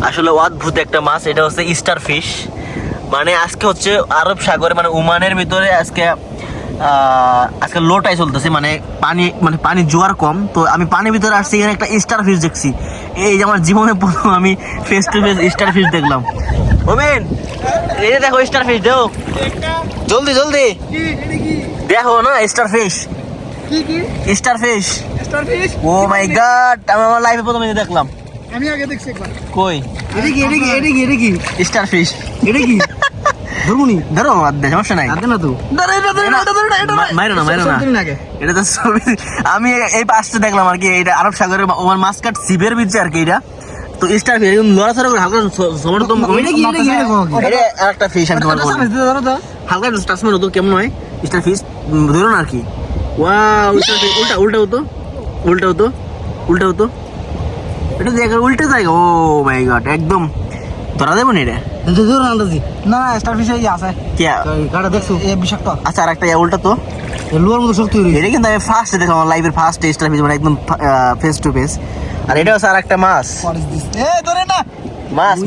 আসলে অদ্ভুত একটা মাছ, এটা হচ্ছে স্টার ফিশ। মানে আজকে হচ্ছে আরব সাগরে মানে ওমানের ভিতরে আজকে আজকে লোটাই চলতেছে, মানে পানি জোয়ার কম, তো আমি পানির ভিতরে আসছি, এখানে একটা স্টার ফিশ দেখছি। এই যে আমার জীবনে প্রথম আমি face to face star fish দেখলাম। ওমেন, এই যে দেখো স্টার ফিশ, দেখো জলদি জলদি দেখো না স্টার ফিশ, স্টার ফিশ। ও মাই গড, আমি আমার লাইফে প্রথম এটা দেখলাম। আমি আগে দেখছি একবার। কই এটা কি স্টার ফিশ? এটা কি ধরুনি ধরো আমার সমস্যা নাই, আগে না তো মাইরো না এটা তো ছবি। আমি এই পাশটা দেখলাম আর কি, এটা আরব সাগরের ওমান মাস্কাট সিবের বিচে আর কি। এটা তো স্টার ফিশ একদম লড়াচড়া করে হালকা সমান কম কম। এটা কি এটা আরেকটা ফিশ আমি তোমার বলবো, ধরো তো হালকা টাচমেন্ট হতো, কেমন হয় স্টার ফিশ ধরো না আর কি। ওয়াও, উল্টা হতো, এটা দেখ উল্টে জায়গা। ও মাই গড, একদম ধরা দেবো না এটা। ধরো আন্দাজি না স্টার ফিশ এই আছে কে গাড়া দেখছো এই বিষাক্ত আচ্ছা, আর একটা উল্টা তো লোয়ার মতো শক্তি হইছে এটা কিন্তু আমি ফার্স্ট দেখলাম আমার লাইফের ফার্স্ট স্টার ফিশ, মানে একদম ফেস টু ফেস। আর এটা হচ্ছে আর একটা মাছ, এ ধরে না মাছ